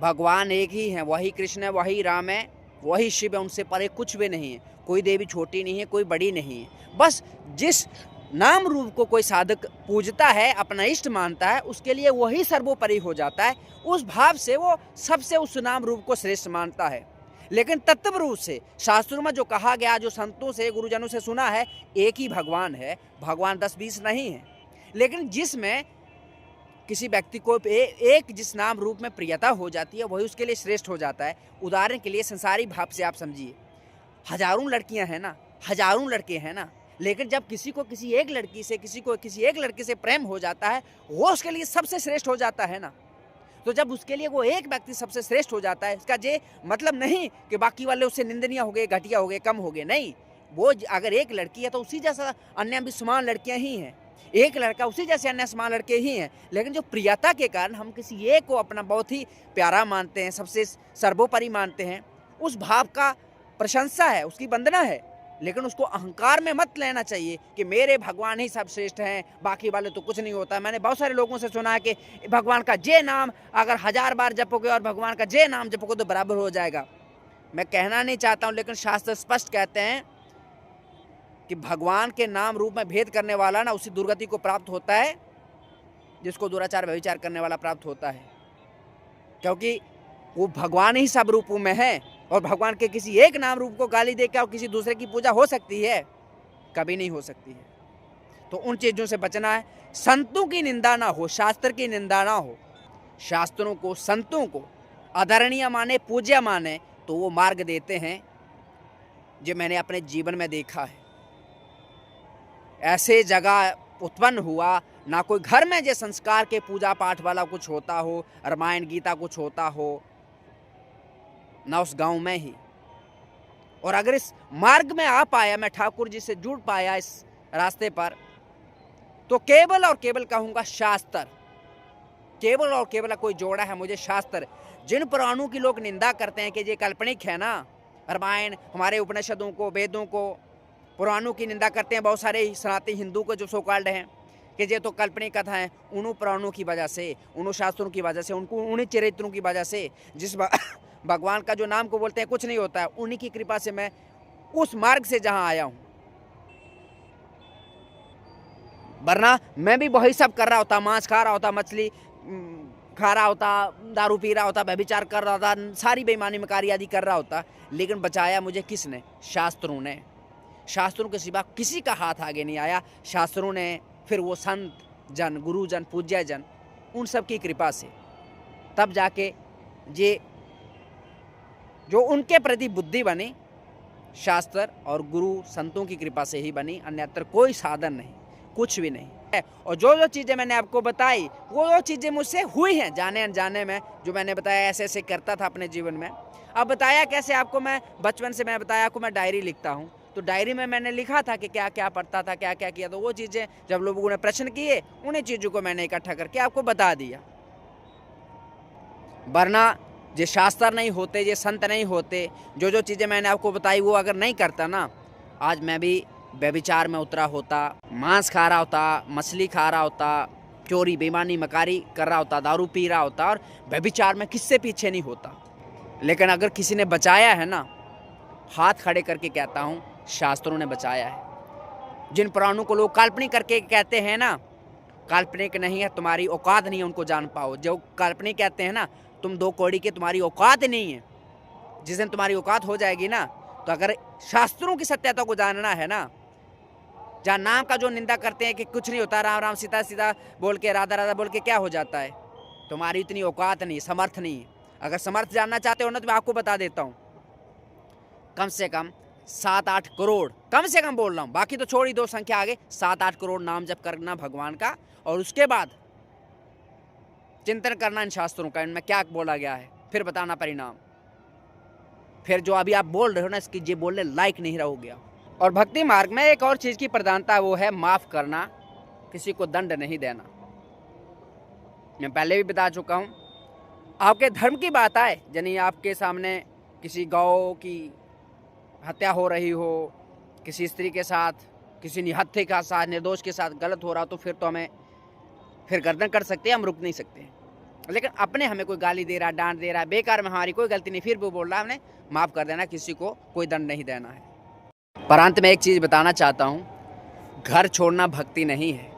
भगवान एक ही है, वही कृष्ण है, वही राम है, वही शिव है, उनसे परे कुछ भी नहीं है। कोई देवी छोटी नहीं है, कोई बड़ी नहीं है। बस जिस नाम रूप को कोई साधक पूजता है, अपना इष्ट मानता है, उसके लिए वही सर्वोपरि हो जाता है। उस भाव से वो सबसे उस नाम रूप को श्रेष्ठ मानता है। लेकिन तत्व रूप से शास्त्रों में जो कहा गया, जो संतों से, गुरुजनों से सुना है, एक ही भगवान है, भगवान 10-20 नहीं है। लेकिन जिसमें किसी व्यक्ति को एक जिस नाम रूप में प्रियता हो जाती है, वही उसके लिए श्रेष्ठ हो जाता है। उदाहरण के लिए संसारी भाव से आप समझिए, हजारों लड़कियां हैं ना, हजारों लड़के हैं ना, लेकिन जब किसी को किसी एक लड़की से, किसी को किसी एक लड़के से प्रेम हो जाता है, वो उसके लिए सबसे श्रेष्ठ हो जाता है ना। तो जब उसके लिए वो एक व्यक्ति सबसे श्रेष्ठ हो जाता है, इसका ये मतलब नहीं कि बाकी वाले उससे निंदनीय हो गए, घटिया हो गए, कम हो गए, नहीं। वो अगर एक लड़की है तो उसी जैसा अन्य भी समान लड़कियां ही हैं, एक लड़का उसी जैसे अन्य समान लड़के ही हैं। लेकिन जो प्रियता के कारण हम किसी एक को अपना बहुत ही प्यारा मानते हैं, सबसे सर्वोपरि मानते हैं, उस भाव का प्रशंसा है, उसकी वंदना है। लेकिन उसको अहंकार में मत लेना चाहिए कि मेरे भगवान ही सब श्रेष्ठ हैं, बाकी वाले तो कुछ नहीं होता। मैंने बहुत सारे लोगों से सुना है कि भगवान का जे नाम अगर 1000 बार जपोगे और भगवान का जे नाम जपोगे तो बराबर हो जाएगा। मैं कहना नहीं चाहता हूँ, लेकिन शास्त्र स्पष्ट कहते हैं कि भगवान के नाम रूप में भेद करने वाला ना उसी दुर्गति को प्राप्त होता है जिसको दुराचार व्यभिचार करने वाला प्राप्त होता है। क्योंकि वो भगवान ही सब रूपों में है, और भगवान के किसी एक नाम रूप को गाली देकर और किसी दूसरे की पूजा हो सकती है? कभी नहीं हो सकती है। तो उन चीज़ों से बचना है। संतों की निंदा ना हो, शास्त्र की निंदा ना हो। शास्त्रों को, संतों को आदरणीय माने, पूज्य माने, तो वो मार्ग देते हैं जो मैंने अपने जीवन में देखा है। ऐसे जगह उत्पन्न हुआ ना, कोई घर में जो संस्कार के पूजा पाठ वाला कुछ होता हो, रामायण गीता कुछ होता हो, ना उस गांव में ही। और अगर इस मार्ग में आ पाया, मैं ठाकुर जी से जुड़ पाया इस रास्ते पर, तो केवल और केवल कहूँगा शास्त्र। केवल और केवल कोई जोड़ा है मुझे शास्त्र। जिन पुराणों की लोग निंदा करते हैं कि ये काल्पनिक है ना, रामायण, हमारे उपनिषदों को, वेदों को, पुराणों की निंदा करते हैं बहुत सारे सनातनी हिंदू को जो सो कॉल्ड हैं कि ये तो काल्पनिक कथा है। उन्हों पुराणों की वजह से, उन्हों शास्त्रों की वजह से, उनको उन्हीं चरित्रों की वजह से, जिस भगवान का जो नाम को बोलते हैं कुछ नहीं होता है, उन्हीं की कृपा से मैं उस मार्ग से जहां आया हूं। वरना मैं भी वही सब कर रहा होता, मांस खा रहा होता, मछली खा रहा होता, दारू पी रहा होता, व्यभिचार कर रहा होता, सारी बेईमानी मकारी आदि कर रहा होता। लेकिन बचाया मुझे किसने? शास्त्रों ने। शास्त्रों के सिवा किसी का हाथ आगे नहीं आया। शास्त्रों ने, फिर वो संत जन, गुरुजन, पूज्य जन, उन सब की कृपा से तब जाके ये जो उनके प्रति बुद्धि बनी, शास्त्र और गुरु संतों की कृपा से ही बनी, अन्यत्र कोई साधन नहीं, कुछ भी नहीं है। और जो जो चीज़ें मैंने आपको बताई, वो चीज़ें मुझसे हुई हैं जाने अनजाने में। जो मैंने बताया ऐसे ऐसे करता था अपने जीवन में। अब बताया कैसे आपको, मैं बचपन से मैं बताया आपको, मैं डायरी लिखता हूँ, तो डायरी में मैंने लिखा था कि क्या क्या पढ़ता था, क्या क्या किया। तो वो चीज़ें जब लोगों ने प्रश्न किए, उन्हीं चीज़ों को मैंने इकट्ठा करके आपको बता दिया। वरना ये शास्त्र नहीं होते, ये संत नहीं होते, जो जो चीज़ें मैंने आपको बताई वो अगर नहीं करता ना, आज मैं भी व्यभिचार में उतरा होता, मांस खा रहा होता, मछली खा रहा होता, चोरी बेईमानी मकारी कर रहा होता, दारू पी रहा होता, और व्यभिचार में किससे पीछे नहीं होता। लेकिन अगर किसी ने बचाया है ना, हाथ खड़े करके कहता हूँ, शास्त्रों ने बचाया है। जिन पुराणों को लोग काल्पनिक करके कहते हैं ना, काल्पनिक नहीं है, तुम्हारी औकात नहीं है उनको जान पाओ। जो काल्पनिक कहते हैं ना, तुम 2 कौड़ी के, तुम्हारी औकात नहीं है। जिस दिन तुम्हारी औकात हो जाएगी ना, तो अगर शास्त्रों की सत्यता को जानना है ना, जहाँ नाम का जो निंदा करते हैं कि कुछ नहीं होता, राम राम सीता सीता बोल के, राधा राधा बोल के क्या हो जाता है, तुम्हारी इतनी औकात नहीं, समर्थ नहीं है। अगर समर्थ जानना चाहते हो ना, तो मैं आपको बता देता हूँ, कम से कम 7-8 करोड़, कम से कम बोल रहा हूँ, बाकी तो छोड़ ही दो संख्या आगे, 7-8 करोड़ नाम जप करना भगवान का, और उसके बाद चिंतन करना इन शास्त्रों का, इनमें क्या बोला गया है, फिर बताना परिणाम। फिर जो अभी आप बोल रहे हो ना, इसकी ये बोलने लायक नहीं रहोगे आप। और भक्ति मार्ग में एक और चीज़ की प्रधानता, वो है माफ़ करना, किसी को दंड नहीं देना। मैं पहले भी बता चुका हूँ। आपके धर्म की बात आए, यानी आपके सामने किसी गौ की हत्या हो रही हो, किसी स्त्री के साथ, किसी निहत्थे का साथ, निर्दोष के साथ गलत हो रहा हो, तो फिर तो हमें फिर गर्दन कर सकते हैं, हम रुक नहीं सकते हैं। लेकिन अपने हमें कोई गाली दे रहा, डांट दे रहा, बेकार में हमारी कोई गलती नहीं, फिर वो बोल रहा है हमने माफ़ कर देना, किसी को कोई दंड नहीं देना है। पर अंत में एक चीज़ बताना चाहता हूँ, घर छोड़ना भक्ति नहीं है।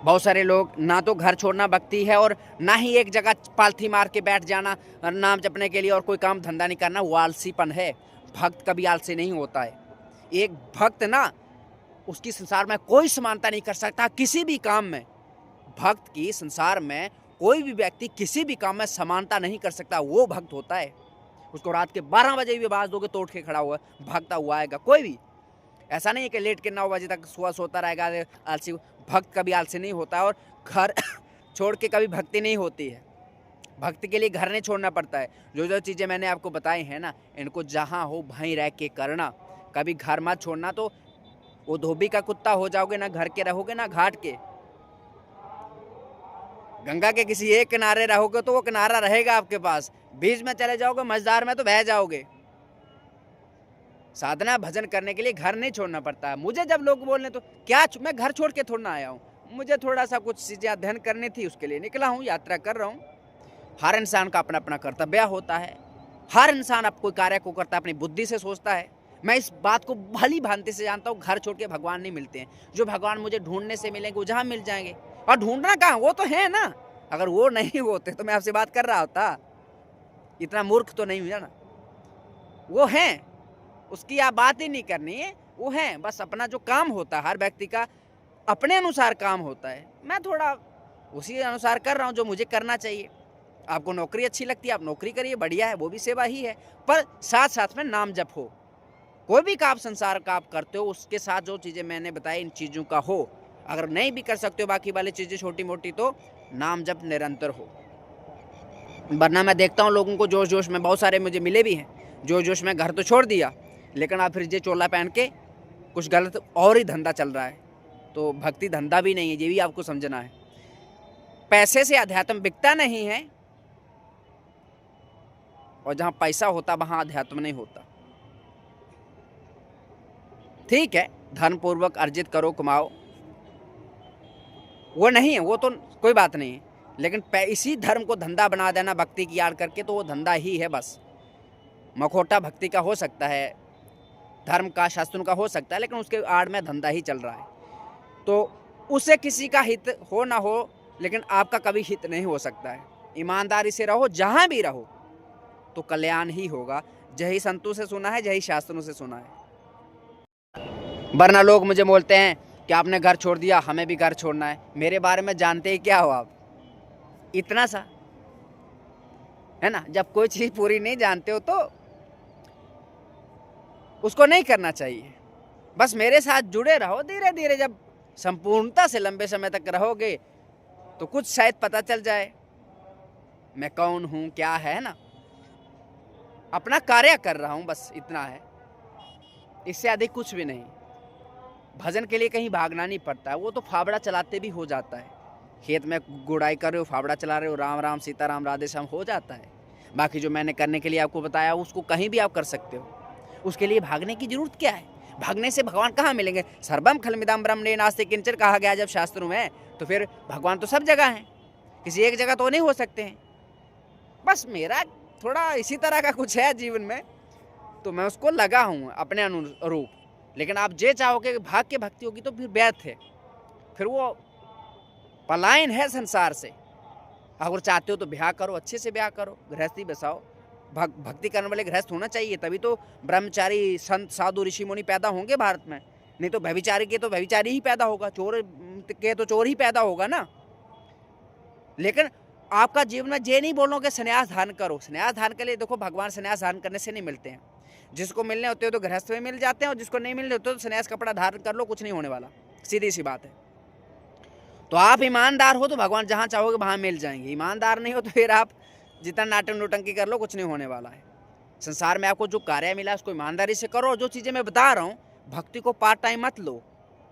बहुत सारे लोग, ना तो घर छोड़ना भक्ति है और ना ही एक जगह पालथी मार के बैठ जाना नाम जपने के लिए और कोई काम धंधा नहीं करना, वो आलसीपन है। भक्त कभी आलसी नहीं होता है। एक भक्त ना, उसकी संसार में कोई समानता नहीं कर सकता किसी भी काम में। भक्त की संसार में कोई भी व्यक्ति किसी भी काम में समानता नहीं कर सकता, वो भक्त होता है। उसको रात के 12 बजे भी आवाज़ दोगे तो उठ के खड़ा हुआ भागता हुआ आएगा। कोई भी ऐसा नहीं है कि लेट के 9 बजे तक सुबह सोता रहेगा आलसी। भक्त कभी आलसी नहीं होता, और घर छोड़ के कभी भक्ति नहीं होती है। भक्ति के लिए घर नहीं छोड़ना पड़ता है। जो जो चीज़ें मैंने आपको बताई हैं ना, इनको जहाँ हो वहीं रह के करना। कभी घर मत छोड़ना, तो वो धोबी का कुत्ता हो जाओगे, ना घर के रहोगे ना घाट के। गंगा के किसी एक किनारे रहोगे तो वो किनारा रहेगा आपके पास, बीच में चले जाओगे मझधार में तो बह जाओगे। साधना भजन करने के लिए घर नहीं छोड़ना पड़ता है। मुझे जब लोग बोलने तो क्या मैं घर छोड़ के थोड़ा आया हूँ, मुझे थोड़ा सा कुछ चीज़ें अध्ययन करनी थी, उसके लिए निकला हूँ, यात्रा कर रहा हूँ। हर इंसान का अपना अपना कर्तव्य होता है। हर इंसान अब कोई कार्य को करता है अपनी बुद्धि से सोचता है। मैं इस बात को भली भांति से जानता हूँ, घर छोड़ के भगवान नहीं मिलते हैं। जो भगवान मुझे ढूंढने से मिलेंगे वो जहाँ मिल जाएंगे। और ढूंढना कहाँ, वो तो है ना। अगर वो नहीं होते तो मैं आपसे बात कर रहा होता, इतना मूर्ख तो नहीं हुआ ना। वो हैं, उसकी आप बात ही नहीं करनी है, वो हैं। बस अपना जो काम होता है, हर व्यक्ति का अपने अनुसार काम होता है। मैं थोड़ा उसी अनुसार कर रहा हूँ जो मुझे करना चाहिए। आपको नौकरी अच्छी लगती है, आप नौकरी करिए, बढ़िया है, वो भी सेवा ही है। पर साथ साथ में नाम जप हो। कोई भी काम संसार का आप करते हो, उसके साथ जो चीज़ें मैंने बताई, इन चीज़ों का हो। अगर नहीं भी कर सकते हो बाकी वाली चीज़ें छोटी मोटी, तो नाम जप निरंतर हो। वरना मैं देखता हूँ लोगों को जोश जोश में, बहुत सारे मुझे मिले भी हैं, जोश जोश में घर तो छोड़ दिया, लेकिन आप फिर ये चोला पहन के कुछ गलत और ही धंधा चल रहा है। तो भक्ति धंधा भी नहीं है, ये भी आपको समझना है। पैसे से अध्यात्म बिकता नहीं है, और जहाँ पैसा होता वहाँ अध्यात्म नहीं होता। ठीक है, धन पूर्वक अर्जित करो, कमाओ, वो नहीं है, वो तो कोई बात नहीं है। लेकिन इसी धर्म को धंधा बना देना भक्ति की आड़ करके, तो वो धंधा ही है बस। मखोटा भक्ति का हो सकता है, धर्म का, शास्त्रों का हो सकता है, लेकिन उसके आड़ में धंधा ही चल रहा है। तो उससे किसी का हित हो ना हो, लेकिन आपका कभी हित नहीं हो सकता है। ईमानदारी से रहो, जहाँ भी रहो तो कल्याण ही होगा। यही संतों से सुना है, यही शास्त्रों से सुना है। वरना लोग मुझे बोलते हैं कि आपने घर छोड़ दिया, हमें भी घर छोड़ना है। मेरे बारे में जानते ही क्या हो आप, इतना सा है ना। जब कोई चीज़ पूरी नहीं जानते हो तो उसको नहीं करना चाहिए। बस मेरे साथ जुड़े रहो, धीरे धीरे जब संपूर्णता से लंबे समय तक रहोगे तो कुछ शायद पता चल जाए मैं कौन हूँ, क्या है ना। अपना कार्य कर रहा हूँ, बस इतना है, इससे अधिक कुछ भी नहीं। भजन के लिए कहीं भागना नहीं पड़ता है, वो तो फावड़ा चलाते भी हो जाता है। खेत में गुड़ाई कर रहे हो, फावड़ा चला रहे हो, राम राम सीताराम राधे श्याम हो जाता है। बाकी जो मैंने करने के लिए आपको बताया, उसको कहीं भी आप कर सकते हो। उसके लिए भागने की जरूरत क्या है? भागने से भगवान कहाँ मिलेंगे? सर्वम खलमिदं ब्रह्मणे नास्ति किंचन कहा गया जब शास्त्रों में, तो फिर भगवान तो सब जगह हैं, किसी एक जगह तो नहीं हो सकते हैं। बस मेरा थोड़ा इसी तरह का कुछ है जीवन में, तो मैं उसको लगा हूँ अपने अनुरूप। लेकिन आप जे चाहोगे भाग के भक्ति होगी तो फिर व्यर्थ है, फिर वो पलायन है संसार से। अगर चाहते हो तो ब्याह करो, अच्छे से ब्याह करो, गृहस्थी बसाओ। भक्ति करने वाले गृहस्थ होना चाहिए, तभी तो ब्रह्मचारी संत साधु ऋषि मुनि पैदा होंगे भारत में। नहीं तो व्यभिचारी के तो व्यभिचारी ही पैदा होगा, चोर के तो चोर ही पैदा होगा ना। लेकिन आपका जीवन में ये नहीं बोलो कि संन्यास धारण करो। संन्यास धारण के लिए देखो, भगवान संन्यास धारण करने से नहीं मिलते हैं। जिसको मिलने होते हो तो गृहस्थ में मिल जाते हैं, और जिसको नहीं मिलने होते तो संन्यास कपड़ा धारण कर लो, कुछ नहीं होने वाला, सीधी सी बात है। तो आप ईमानदार हो तो भगवान जहाँ चाहोगे वहाँ मिल जाएंगे, ईमानदार नहीं हो तो फिर आप जितना नाटक नोटंकी कर लो कुछ नहीं होने वाला है। संसार में आपको जो कार्य मिला उसको ईमानदारी से करो। जो चीज़ें मैं बता रहा हूँ, भक्ति को पार्ट टाइम मत लो।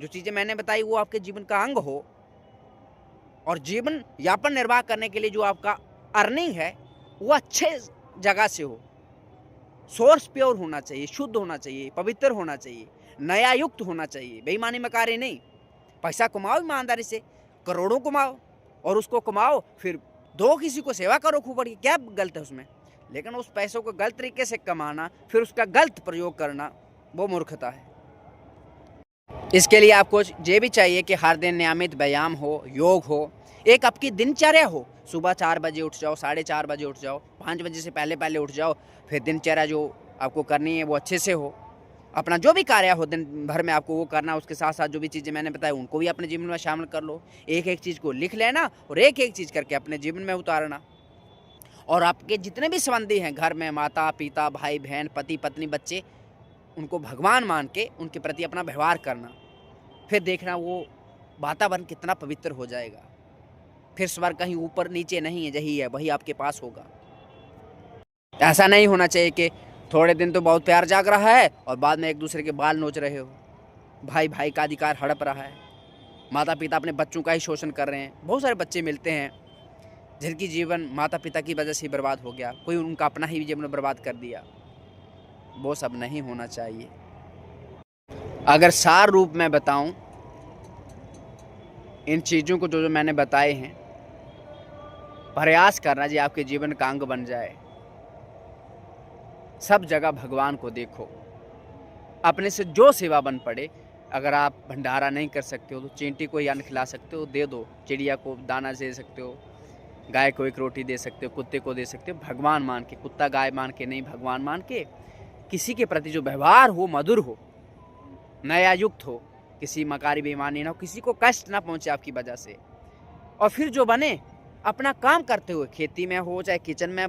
जो चीज़ें मैंने बताई वो आपके जीवन का अंग हो, और जीवन यापन निर्वाह करने के लिए जो आपका अर्निंग है वो अच्छे जगह से हो। सोर्स प्योर होना चाहिए, शुद्ध होना चाहिए, पवित्र होना चाहिए, नया युक्त होना चाहिए, बेईमानी में कार्य नहीं। पैसा कमाओ ईमानदारी से, करोड़ों कमाओ और उसको कमाओ फिर दो, किसी को सेवा करो खूब बढ़िया, क्या गलत है उसमें। लेकिन उस पैसों को गलत तरीके से कमाना, फिर उसका गलत प्रयोग करना, वो मूर्खता है। इसके लिए आपको ये भी चाहिए कि हर दिन नियमित व्यायाम हो, योग हो, एक आपकी दिनचर्या हो। सुबह 4 बजे उठ जाओ, 4:30 बजे उठ जाओ, 5 बजे से पहले पहले उठ जाओ, फिर दिनचर्या जो आपको करनी है वो अच्छे से हो। अपना जो भी कार्य हो दिन भर में आपको वो करना, उसके साथ साथ जो भी चीज़ें मैंने बताई उनको भी अपने जीवन में शामिल कर लो। एक एक चीज़ को लिख लेना और एक एक चीज़ करके अपने जीवन में उतारना। और आपके जितने भी संबंधी हैं घर में, माता पिता, भाई बहन, पति पत्नी, बच्चे, उनको भगवान मान के उनके प्रति अपना व्यवहार करना। फिर देखना वो वातावरण कितना पवित्र हो जाएगा। फिर स्वर्ग कहीं ऊपर नीचे नहीं है, यही है, वही आपके पास होगा। ऐसा नहीं होना चाहिए कि थोड़े दिन तो बहुत प्यार जाग रहा है और बाद में एक दूसरे के बाल नोच रहे हो, भाई भाई का अधिकार हड़प रहा है, माता पिता अपने बच्चों का ही शोषण कर रहे हैं। बहुत सारे बच्चे मिलते हैं जिनकी जीवन माता पिता की वजह से ही बर्बाद हो गया, कोई उनका अपना ही जीवन बर्बाद कर दिया। वो सब नहीं होना चाहिए। अगर सार रूप में बताऊं, इन चीज़ों को जो मैंने बताए हैं, प्रयास करना जी आपके जीवन का अंग बन जाए। सब जगह भगवान को देखो, अपने से जो सेवा बन पड़े। अगर आप भंडारा नहीं कर सकते हो तो चींटी को ही अन्न खिला सकते हो, दे दो। चिड़िया को दाना दे सकते हो, गाय को एक रोटी दे सकते हो, कुत्ते को दे सकते हो। भगवान मान के, कुत्ता गाय मान के नहीं, भगवान मान के किसी के प्रति जो व्यवहार हो मधुर हो, नया युक्त हो, किसी मकारी बेईमानी ना हो, किसी को कष्ट ना पहुंचे आपकी वजह से। और फिर जो बने अपना काम करते हुए, खेती में हो चाहे किचन में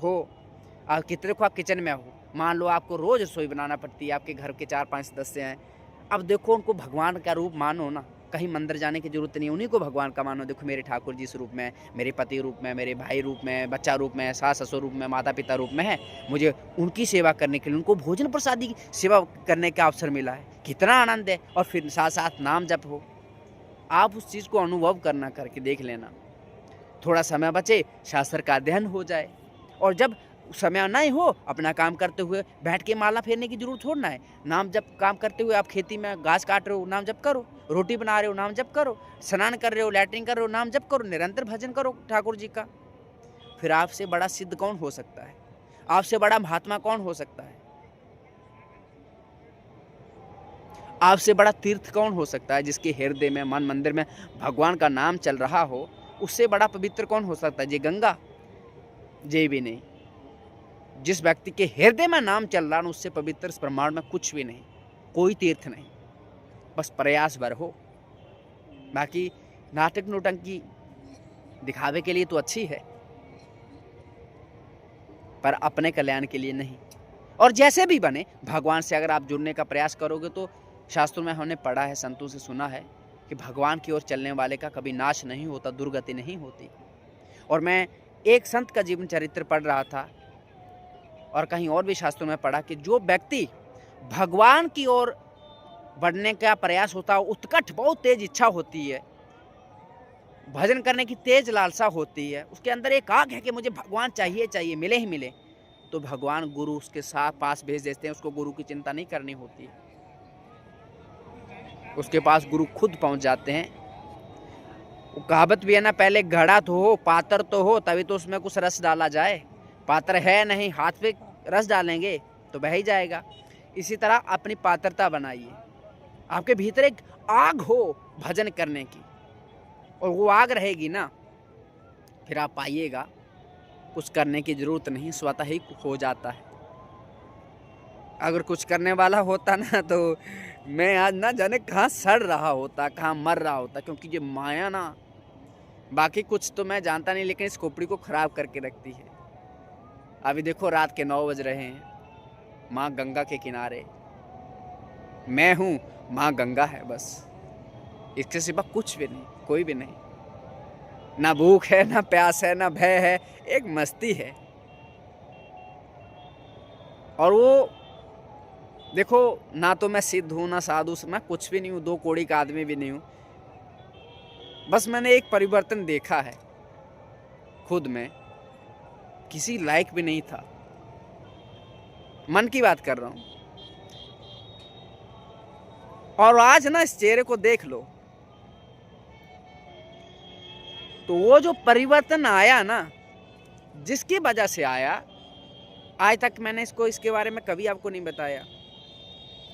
हो, कितने को आप किचन में हो, मान लो आपको रोज़ रसोई बनाना पड़ती है, आपके घर के 4-5 सदस्य हैं। अब देखो उनको भगवान का रूप मानो ना, कहीं मंदिर जाने की जरूरत नहीं, उन्हीं को भगवान का मानो। देखो मेरे ठाकुर जी इस रूप में, मेरे पति रूप में, मेरे भाई रूप में, बच्चा रूप में, सास ससुर रूप में, माता पिता रूप में है। मुझे उनकी सेवा करने के लिए, उनको भोजन प्रसादी की सेवा करने का अवसर मिला है, कितना आनंद है। और फिर साथ साथ नाम जप हो। आप उस चीज़ को अनुभव करना, करके देख लेना। थोड़ा समय बचे, शास्त्र का अध्ययन हो जाए। और जब समय नहीं हो, अपना काम करते हुए बैठ के माला फेरने की जरूरत छोड़ना है। नाम जप काम करते हुए, आप खेती में घास काट रहे हो, नाम जप करो। रोटी बना रहे हो, नाम जप करो। स्नान कर रहे हो, लैट्रिन कर रहे हो, नाम जप करो। निरंतर भजन करो ठाकुर जी का। फिर आपसे बड़ा सिद्ध कौन हो सकता है? आपसे बड़ा महात्मा कौन हो सकता है? आपसे बड़ा तीर्थ कौन हो सकता है? जिसके हृदय में, मन मंदिर में भगवान का नाम चल रहा हो, उससे बड़ा पवित्र कौन हो सकता है? ये गंगा? ये भी नहीं। जिस व्यक्ति के हृदय में नाम चल रहा है, उससे पवित्र इस ब्रह्मांड में कुछ भी नहीं, कोई तीर्थ नहीं। बस प्रयास भर हो। बाकी नाटक नोटंकी दिखावे के लिए तो अच्छी है, पर अपने कल्याण के लिए नहीं। और जैसे भी बने, भगवान से अगर आप जुड़ने का प्रयास करोगे तो शास्त्रों में हमने पढ़ा है, संतों से सुना है कि भगवान की ओर चलने वाले का कभी नाश नहीं होता, दुर्गति नहीं होती। और मैं एक संत का जीवन चरित्र पढ़ रहा था और कहीं और भी शास्त्रों में पढ़ा कि जो व्यक्ति भगवान की ओर बढ़ने का प्रयास होता है, उत्कट, बहुत तेज इच्छा होती है, भजन करने की तेज लालसा होती है, उसके अंदर एक आग है कि मुझे भगवान चाहिए, चाहिए, मिले ही मिले, तो भगवान गुरु उसके साथ पास भेज देते हैं। उसको गुरु की चिंता नहीं करनी होती, उसके पास गुरु खुद पहुंच जाते हैं। वो कहावत भी है ना, पहले घड़ा तो हो, पात्र तो हो, तभी तो उसमें कुछ रस डाला जाए। पात्र है नहीं, हाथ पे रस डालेंगे तो बह ही जाएगा। इसी तरह अपनी पात्रता बनाइए। आपके भीतर एक आग हो भजन करने की, और वो आग रहेगी ना, फिर आप पाइएगा कुछ करने की जरूरत नहीं, स्वतः ही हो जाता है। अगर कुछ करने वाला होता ना, तो मैं आज ना जाने कहाँ सड़ रहा होता, कहाँ मर रहा होता। क्योंकि ये माया ना, बाकी कुछ तो मैं जानता नहीं, लेकिन इस खोपड़ी को खराब करके रखती है। अभी देखो रात के 9 बज रहे हैं, माँ गंगा के किनारे, मैं हूँ, माँ गंगा है बस, इसके सिवा कुछ भी नहीं, कोई भी नहीं। ना भूख है, ना प्यास है, ना भय है, एक मस्ती है। और वो देखो, ना तो मैं सिद्ध हूँ, ना साधु, मैं कुछ भी नहीं हूँ, 2 कौड़ी का आदमी भी नहीं हूँ। बस मैंने एक परिवर्तन देखा है खुद में, किसी लायक भी नहीं था, मन की बात कर रहा हूँ। और आज ना इस चेहरे को देख लो, तो वो जो परिवर्तन आया ना, जिसकी वजह से आया, आज तक मैंने इसके बारे में कभी आपको नहीं बताया।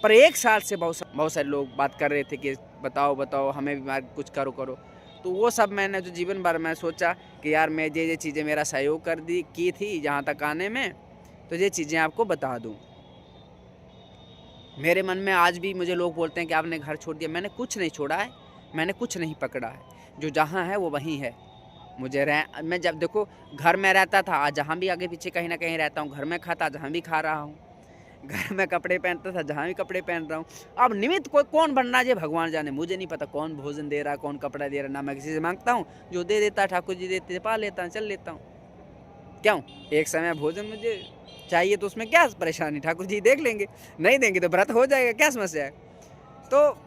पर 1 साल से बहुत सारे लोग बात कर रहे थे कि बताओ बताओ, हमें भी कुछ करो करो। तो वो सब मैंने जो जीवन भर में सोचा कि यार मैं ये चीज़ें मेरा सहयोग की थी जहाँ तक आने में, तो ये चीज़ें आपको बता दूँ। मेरे मन में आज भी मुझे लोग बोलते हैं कि आपने घर छोड़ दिया। मैंने कुछ नहीं छोड़ा है, मैंने कुछ नहीं पकड़ा है, जो जहाँ है वो वहीं है। मैं जब देखो घर में रहता था, आज जहाँ भी आगे पीछे कहीं ना कहीं रहता हूँ, घर में खाता जहाँ भी खा रहा हूँ, घर में कपड़े पहनता था जहाँ भी कपड़े पहन रहा हूँ। अब निमित्त कोई कौन बनना है भगवान जाने, मुझे नहीं पता कौन भोजन दे रहा, कौन कपड़ा दे रहा, ना मैं किसी से मांगता हूँ, जो दे देता ठाकुर जी देते पा लेता हूँ, चल लेता हूँ। क्यों, एक समय भोजन मुझे चाहिए तो उसमें क्या परेशानी, ठाकुर जी देख लेंगे, नहीं देंगे तो व्रत हो जाएगा, क्या समस्या है। तो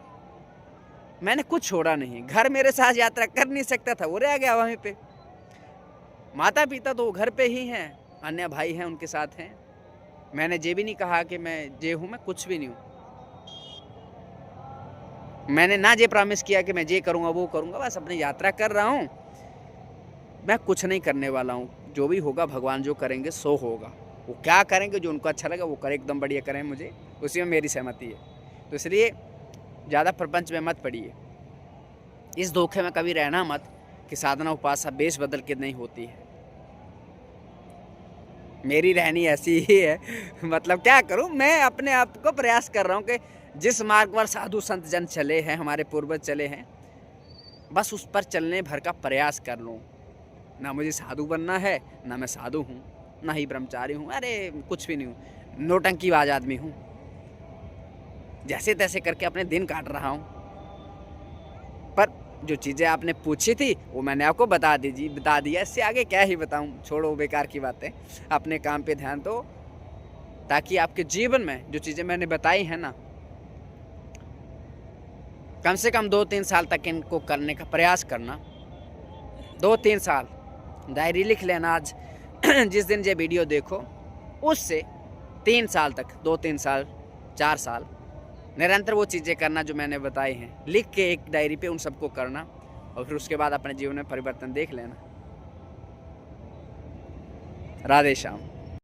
मैंने कुछ छोड़ा नहीं, घर मेरे साथ यात्रा कर नहीं सकता था, वो रह गया वहीं पे। माता पिता तो घर पे ही हैं, अन्य भाई हैं उनके साथ हैं। मैंने ये भी नहीं कहा कि मैं ये हूँ, मैं कुछ भी नहीं हूँ। मैंने ना ये प्रॉमिस किया कि मैं ये करूँगा वो करूँगा, बस अपनी यात्रा कर रहा हूँ। मैं कुछ नहीं करने वाला हूँ, जो भी होगा भगवान जो करेंगे सो होगा। वो क्या करेंगे, जो उनको अच्छा लगा वो करें, एकदम बढ़िया करें, मुझे उसी में मेरी सहमति है। तो इसलिए ज़्यादा प्रपंच में मत पड़िए, इस धोखे में कभी रहना मत कि साधना उपासना बेश बदल के नहीं होती है। मेरी रहनी ऐसी ही है, मतलब क्या करूं, मैं अपने आप को प्रयास कर रहा हूं कि जिस मार्ग पर साधु संत जन चले हैं, हमारे पूर्वज चले हैं, बस उस पर चलने भर का प्रयास कर लूं। ना मुझे साधु बनना है, ना मैं साधु हूं, ना ही ब्रह्मचारी हूं, अरे कुछ भी नहीं हूं, नौटंकीबाज आदमी हूं। जैसे तैसे करके अपने दिन काट रहा हूं। पर जो चीज़ें आपने पूछी थी वो मैंने आपको बता दिया, इससे आगे क्या ही बताऊं, छोड़ो बेकार की बातें, अपने काम पे ध्यान दो, ताकि आपके जीवन में जो चीज़ें मैंने बताई हैं ना, कम से कम 2-3 साल तक इनको करने का प्रयास करना। 2-3 साल डायरी लिख लेना, आज जिस दिन ये वीडियो देखो उससे 3 साल तक, 2-3 साल 4 साल निरंतर वो चीज़ें करना जो मैंने बताई हैं, लिख के एक डायरी पे उन सबको करना, और फिर उसके बाद अपने जीवन में परिवर्तन देख लेना। राधे श्याम।